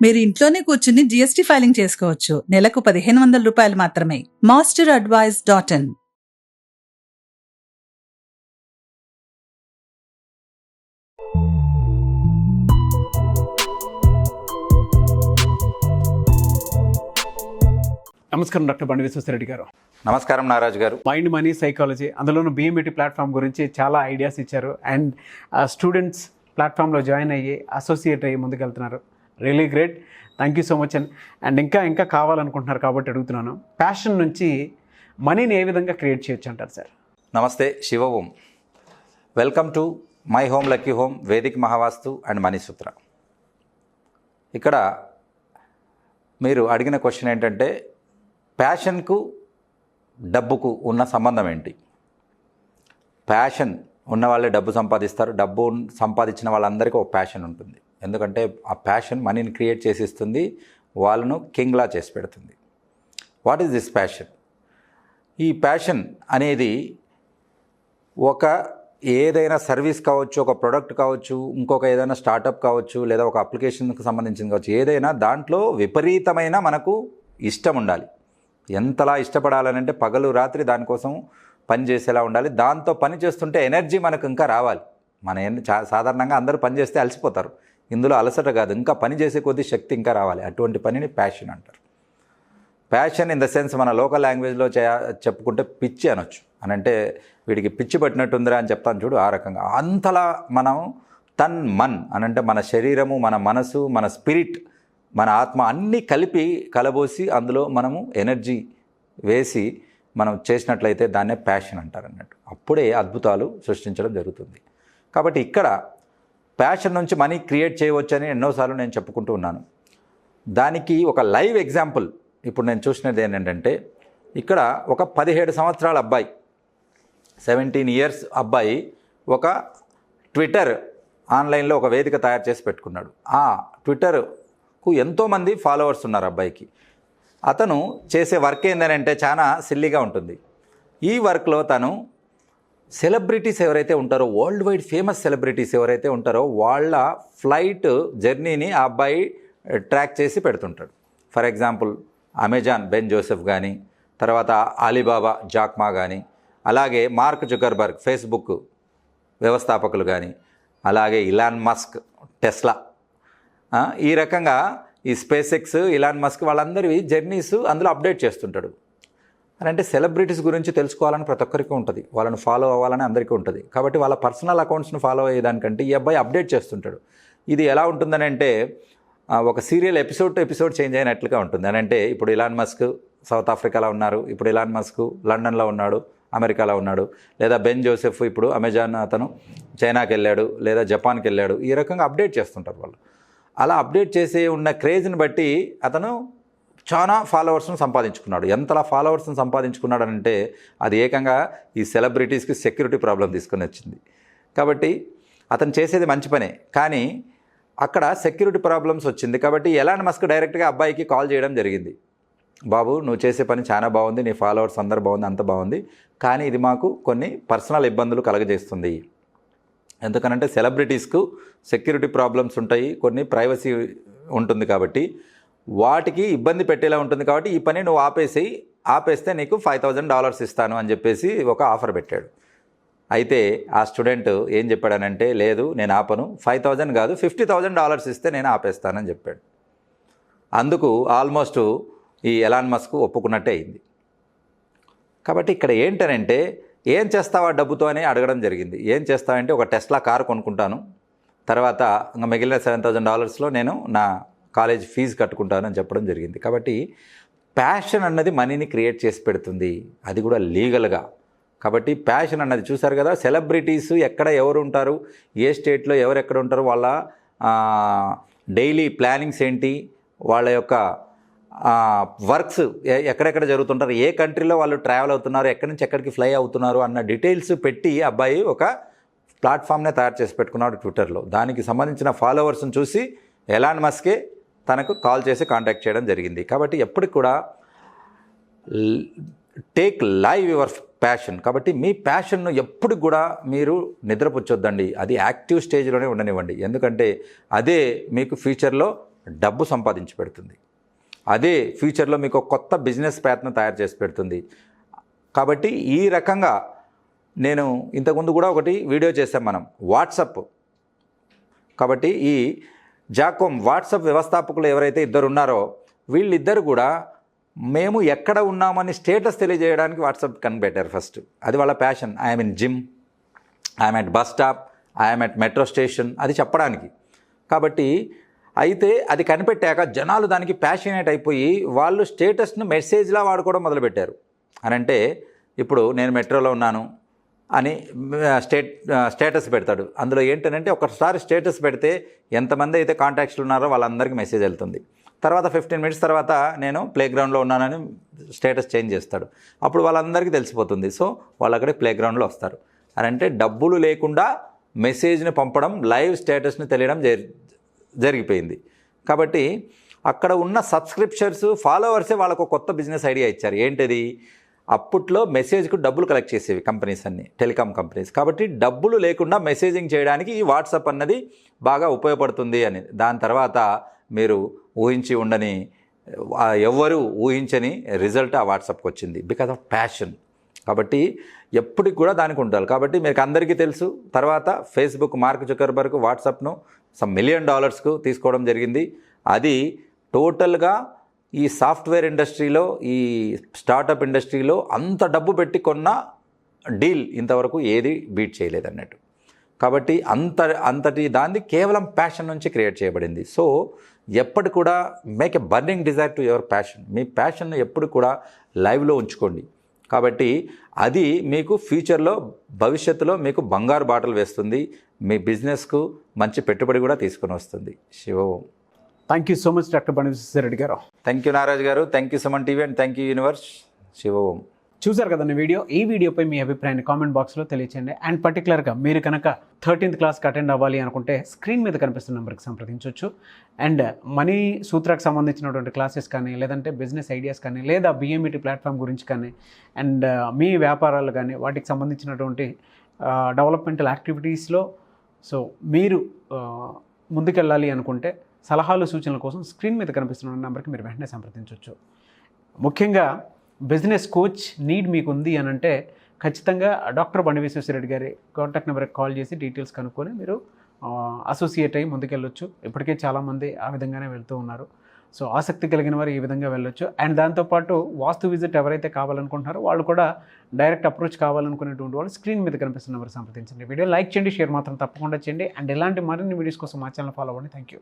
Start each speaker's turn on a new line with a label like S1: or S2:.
S1: మీరు ఇంట్లోనే కూర్చుని జీఎస్టీ ఫైలింగ్ చేసుకోవచ్చు. నెలకు 1500 రూపాయలు మాత్రమే. masteradvice.in.
S2: నమస్కారం డాక్టర్ BVSSR రెడ్డి గారు.
S3: నమస్కారం Naraju garu.
S2: Mind money psychology, అందులోనూ BMT ప్లాట్ఫామ్ గురించి చాలా ఐడియాస్ ఇచ్చారు. అండ్ స్టూడెంట్స్ ప్లాట్ఫామ్లో జాయిన్ అయ్యి అసోసియేట్ అయ్యి ముందుకెళ్తున్నారు. Really great. Thank you so much. And ఇంకా కావాలనుకుంటున్నారు కాబట్టి అడుగుతున్నాను, ప్యాషన్ నుంచి మనీని ఏ విధంగా క్రియేట్ చేయొచ్చు అంటారు సార్?
S3: నమస్తే, Shiva Om. Welcome to my home lucky home, Vedic Mahavastu and money Sutra. ఇక్కడ మీరు అడిగిన క్వశ్చన్ ఏంటంటే, ప్యాషన్కు డబ్బుకు ఉన్న సంబంధం ఏంటి? ప్యాషన్ ఉన్న వాళ్ళే డబ్బు సంపాదిస్తారు. డబ్బు సంపాదించిన వాళ్ళందరికీ ఒక ప్యాషన్ ఉంటుంది. ఎందుకంటే ఆ ప్యాషన్ మనీని క్రియేట్ చేసి ఇస్తుంది, వాళ్ళను కింగ్లా చేసి పెడుతుంది. What is this passion? ఈ ప్యాషన్ అనేది ఒక ఏదైనా సర్వీస్ కావచ్చు, ఒక ప్రోడక్ట్ కావచ్చు, ఇంకొక ఏదైనా స్టార్టప్ కావచ్చు, లేదా ఒక అప్లికేషన్కి సంబంధించింది కావచ్చు, ఏదైనా దాంట్లో విపరీతమైన మనకు ఇష్టం ఉండాలి. ఎంతలా ఇష్టపడాలనంటే పగలు రాత్రి దానికోసం పని చేసేలా ఉండాలి. దాంతో పని చేస్తుంటే ఎనర్జీ మనకు ఇంకా రావాలి. సాధారణంగా అందరూ పని చేస్తే అలసిపోతారు. ఇందులో అలసట కాదు, ఇంకా పని చేసే కొద్దీ శక్తి ఇంకా రావాలి. అటువంటి పనిని ప్యాషన్ అంటారు. ప్యాషన్ ఇన్ ద సెన్స్ మన లోకల్ లాంగ్వేజ్లో చెప్పుకుంటే పిచ్చి అనొచ్చు. అని అంటే వీడికి పిచ్చి పట్టినట్టుందిరా అని చెప్తాను చూడు, ఆ రకంగా. అంతలా మనం మన్ అనంటే మన శరీరము, మన మనసు, మన స్పిరిట్, మన ఆత్మ అన్నీ కలిపి కలబోసి అందులో మనము ఎనర్జీ వేసి మనం చేసినట్లయితే దాన్నే ప్యాషన్ అంటారు అన్నట్టు. అప్పుడే అద్భుతాలు సృష్టించడం జరుగుతుంది. కాబట్టి ఇక్కడ ప్యాషన్ నుంచి మనీ క్రియేట్ చేయవచ్చని ఎన్నోసార్లు నేను చెప్పుకుంటూ ఉన్నాను. దానికి ఒక లైవ్ ఎగ్జాంపుల్ ఇప్పుడు నేను చూసినది ఏంటంటే, ఇక్కడ ఒక 17 సంవత్సరాల అబ్బాయి, 17 ఇయర్స్ అబ్బాయి ఒక ట్విట్టర్ ఆన్లైన్లో ఒక వేదిక తయారు చేసి పెట్టుకున్నాడు. ఆ ట్విట్టర్కు ఎంతోమంది ఫాలోవర్స్ ఉన్నారు అబ్బాయికి. అతను చేసే వర్క్ ఏంటంటే చాలా సిల్లీగా ఉంటుంది. ఈ వర్క్లో తను సెలబ్రిటీస్ ఎవరైతే ఉంటారో, వరల్డ్ వైడ్ ఫేమస్ సెలబ్రిటీస్ ఎవరైతే ఉంటారో వాళ్ళ ఫ్లైట్ జర్నీని ఆ అబ్బాయి ట్రాక్ చేసి పెడుతుంటాడు. For example Amazon Ben Joseph కానీ, తర్వాత అలీబాబా జాక్ మా కానీ, అలాగే మార్క్ జుకర్బర్గ్ ఫేస్బుక్ వ్యవస్థాపకులు కానీ, అలాగే ఇలాన్ మస్క్ టెస్లా, ఈ రకంగా ఈ స్పేస్ ఎక్స్, ఇలాన్ మస్క్ వాళ్ళందరివి జర్నీస్ అందులో అప్డేట్ చేస్తుంటాడు. అని అంటే సెలబ్రిటీస్ గురించి తెలుసుకోవాలని ప్రతి ఒక్కరికి ఉంటుంది, వాళ్ళని ఫాలో అవ్వాలని అందరికీ ఉంటుంది. కాబట్టి వాళ్ళ పర్సనల్ అకౌంట్స్ని ఫాలో అయ్యేదానికంటే ఈ అబ్బాయి అప్డేట్ చేస్తుంటాడు. ఇది ఎలా ఉంటుందని అంటే ఒక సీరియల్ ఎపిసోడ్ చేంజ్ అయినట్లుగా ఉంటుంది. అని అంటే ఇప్పుడు ఇలాన్ మస్క్ సౌత్ ఆఫ్రికాలో ఉన్నారు, ఇప్పుడు ఇలాన్ మస్క్ లండన్లో ఉన్నాడు, అమెరికాలో ఉన్నాడు, లేదా బెన్ జోసెఫ్ ఇప్పుడు అమెజాన్ అతను చైనాకి వెళ్ళాడు, లేదా జపాన్కి వెళ్ళాడు. ఈ రకంగా అప్డేట్ చేస్తుంటారు వాళ్ళు. అలా అప్డేట్ చేసి ఉన్న క్రేజ్ని బట్టి అతను చాలా ఫాలోవర్స్ను సంపాదించుకున్నాడు. ఎంతలా ఫాలోవర్స్ని సంపాదించుకున్నాడు అంటే అది ఏకంగా ఈ సెలబ్రిటీస్కి సెక్యూరిటీ ప్రాబ్లం తీసుకొని వచ్చింది. కాబట్టి అతను చేసేది మంచి పనే, కానీ అక్కడ సెక్యూరిటీ ప్రాబ్లమ్స్ వచ్చింది. కాబట్టి ఎలాన్ మస్క్ డైరెక్ట్గా అబ్బాయికి కాల్ చేయడం జరిగింది. బాబు, నువ్వు చేసే పని చాలా బాగుంది, నీ ఫాలోవర్స్ అందరు బాగుంది, అంత బాగుంది, కానీ ఇది మాకు కొన్ని పర్సనల్ ఇబ్బందులు కలగజేస్తుంది. ఎందుకనంటే సెలబ్రిటీస్కు సెక్యూరిటీ ప్రాబ్లమ్స్ ఉంటాయి, కొన్ని ప్రైవసీ ఉంటుంది, కాబట్టి వాటికి ఇబ్బంది పెట్టేలా ఉంటుంది. కాబట్టి ఈ పని నువ్వు ఆపేస్తే నీకు $5,000 ఇస్తాను అని చెప్పేసి ఒక ఆఫర్ పెట్టాడు. అయితే ఆ స్టూడెంట్ ఏం చెప్పాడనంటే, లేదు నేను ఆపను, 5,000 కాదు $50,000 ఇస్తే నేను ఆపేస్తానని చెప్పాడు. అందుకు ఆల్మోస్ట్ ఈ ఎలాన్ మస్క్ ఒప్పుకున్నట్టే అయింది. కాబట్టి ఇక్కడ ఏంటనంటే, ఏం చేస్తావా డబ్బుతో అని అడగడం జరిగింది. ఏం చేస్తావంటే, ఒక టెస్లా కారు కొనుక్కుంటాను, తర్వాత ఇంకా మిగిలిన $7,000లో నేను నా కాలేజ్ ఫీజు కట్టుకుంటాను అని చెప్పడం జరిగింది. కాబట్టి ప్యాషన్ అన్నది మనీని క్రియేట్ చేసి పెడుతుంది, అది కూడా లీగల్గా. కాబట్టి ప్యాషన్ అన్నది చూసారు కదా, సెలబ్రిటీస్ ఎక్కడ ఎవరు ఉంటారు, ఏ స్టేట్లో ఎవరు ఎక్కడ ఉంటారు, వాళ్ళ డైలీ ప్లానింగ్స్ ఏంటి, వాళ్ళ యొక్క వర్క్స్ ఎక్కడెక్కడ జరుగుతుంటారు, ఏ కంట్రీలో వాళ్ళు ట్రావెల్ అవుతున్నారు, ఎక్కడి నుంచి ఎక్కడికి ఫ్లై అవుతున్నారు అన్న డీటెయిల్స్ పెట్టి అబ్బాయి ఒక ప్లాట్ఫామ్నే తయారు చేసి పెట్టుకున్నాడు ట్విట్టర్లో. దానికి సంబంధించిన ఫాలోవర్స్ని చూసి ఎలాన్ మస్కే తనకు కాల్ చేసి కాంటాక్ట్ చేయడం జరిగింది. కాబట్టి ఎప్పటికి కూడా టేక్ లైవ్ యువర్ ప్యాషన్. కాబట్టి మీ ప్యాషన్ను ఎప్పుడు కూడా మీరు నిద్రపుచ్చొద్దండి, అది యాక్టివ్ స్టేజ్లోనే ఉండనివ్వండి. ఎందుకంటే అదే మీకు ఫ్యూచర్లో డబ్బు సంపాదించి పెడుతుంది. అదే ఫ్యూచర్లో మీకు ఒక కొత్త బిజినెస్ ప్యాత్ను తయారు చేసి పెడుతుంది. కాబట్టి ఈ రకంగా నేను ఇంతకుముందు కూడా ఒకటి వీడియో చేసాం మనం వాట్సప్. కాబట్టి ఈ జాకోమ్ వాట్సప్ వ్యవస్థాపకులు ఎవరైతే ఇద్దరు ఉన్నారో వీళ్ళిద్దరు కూడా మేము ఎక్కడ ఉన్నామని స్టేటస్ తెలియజేయడానికి వాట్సాప్ కనిపెట్టారు ఫస్ట్. అది వాళ్ళ passion. I'm in gym, I'm at bus stop, I'm at metro station, అది చెప్పడానికి. కాబట్టి అయితే అది కనిపెట్టాక జనాలు దానికి ప్యాషనేట్ అయిపోయి వాళ్ళు స్టేటస్ను మెసేజ్లా వాడుకోవడం మొదలుపెట్టారు. అని అంటే ఇప్పుడు నేను మెట్రోలో ఉన్నాను అని స్టేటస్ పెడతాడు. అందులో ఏంటంటే ఒకసారి స్టేటస్ పెడితే ఎంతమంది అయితే కాంటాక్ట్స్లు ఉన్నారో వాళ్ళందరికీ మెసేజ్ వెళ్తుంది. తర్వాత 15 మినిట్స్ తర్వాత నేను ప్లేగ్రౌండ్లో ఉన్నానని స్టేటస్ చేంజ్ చేస్తాడు. అప్పుడు వాళ్ళందరికీ తెలిసిపోతుంది. సో వాళ్ళు అక్కడే ప్లేగ్రౌండ్లో వస్తారు. అని అంటే డబ్బులు లేకుండా మెసేజ్ని పంపడం, లైవ్ స్టేటస్ని తెలియడం జరిగిపోయింది. కాబట్టి అక్కడ ఉన్న సబ్స్క్రిప్షన్స్, ఫాలోవర్సే వాళ్ళకు కొత్త బిజినెస్ ఐడియా ఇచ్చారు. ఏంటిది? అప్పట్లో మెసేజ్కు డబ్బులు కలెక్ట్ చేసేవి కంపెనీస్ అన్నీ, టెలికాం కంపెనీస్. కాబట్టి డబ్బులు లేకుండా మెసేజింగ్ చేయడానికి ఈ వాట్సాప్ అన్నది బాగా ఉపయోగపడుతుంది అని. దాని తర్వాత మీరు ఊహించి ఉండని, ఎవ్వరూ ఊహించని రిజల్ట్ ఆ వాట్సాప్కి వచ్చింది. Because of passion. కాబట్టి ఎప్పటికి కూడా దానికి ఉంటారు. కాబట్టి మీకు అందరికీ తెలుసు, తర్వాత ఫేస్బుక్ మార్క్ జుకర్బర్గ్ వాట్సాప్ను $1 మిలియన్ తీసుకోవడం జరిగింది. అది టోటల్గా ఈ సాఫ్ట్వేర్ ఇండస్ట్రీలో, ఈ స్టార్టప్ ఇండస్ట్రీలో అంత డబ్బు పెట్టి కొన్న డీల్ ఇంతవరకు ఏది బీట్ చేయలేదు అన్నట్టు. కాబట్టి అంతటి దాన్ని కేవలం ప్యాషన్ నుంచి క్రియేట్ చేయబడింది. సో ఎప్పటి కూడా make a burning desire to your passion. మీ ప్యాషన్ను ఎప్పుడు కూడా లైవ్లో ఉంచుకోండి. కాబట్టి అది మీకు ఫ్యూచర్లో, భవిష్యత్తులో మీకు బంగారు బాటలు వేస్తుంది. మీ బిజినెస్కు మంచి పెట్టుబడి కూడా తీసుకొని వస్తుంది. Shivom.
S2: Thank you so much doctor BVSSR Reddy garu.
S3: Thank you Naraj garu. Thank you Suman TV and thank you universe. Shivom.
S2: చూసారు కదండి వీడియో. ఈ వీడియోపై మీ అభిప్రాయాన్ని కామెంట్ బాక్స్లో తెలియచేయండి. అండ్ పర్టికులర్గా మీరు కనుక 13th క్లాస్కి అటెండ్ అవ్వాలి అనుకుంటే స్క్రీన్ మీద కనిపిస్తున్న నెంబర్కి సంప్రదించవచ్చు. అండ్ మనీ సూత్రాకి సంబంధించినటువంటి క్లాసెస్ కానీ, లేదంటే బిజినెస్ ఐడియాస్ కానీ, లేదా BMET ప్లాట్ఫామ్ గురించి కానీ, అండ్ మీ వ్యాపారాలు కానీ, వాటికి సంబంధించినటువంటి డెవలప్మెంటల్ యాక్టివిటీస్లో సో మీరు ముందుకెళ్ళాలి అనుకుంటే సలహాలు, సూచనల కోసం స్క్రీన్ మీద కనిపిస్తున్న నెంబర్కి మీరు వెంటనే సంప్రదించవచ్చు. ముఖ్యంగా బిజినెస్ కోచ్ నీడ్ మీకు ఉంది అని అంటే ఖచ్చితంగా డాక్టర్ BVSSR రెడ్డి గారి కాంటాక్ట్ నెంబర్కి కాల్ చేసి డీటెయిల్స్ కనుక్కొని మీరు అసోసియేట్ అయ్యి ముందుకెళ్ళొచ్చు. ఇప్పటికే చాలామంది ఆ విధంగానే వెళ్తూ ఉన్నారు. సో ఆసక్తి కలిగిన వారు ఈ విధంగా వెళ్ళొచ్చు. అండ్ దాంతోపాటు వాస్తు విజిట్ ఎవరైతే కావాలనుకుంటున్నారో వాళ్ళు కూడా డైరెక్ట్ అప్రోచ్ కావాలనుకునేటువంటి వాళ్ళు స్క్రీన్ మీద కనిపిస్తున్న నెంబర్ సంప్రదించండి. వీడియో లైక్ చేయండి, షేర్ మాత్రం తప్పకుండా చేయండి. అండ్ ఇలాంటి మరిన్ని వీడియోస్ కోసం మా ఛానల్ ఫాలో అవ్వండి. Thank you.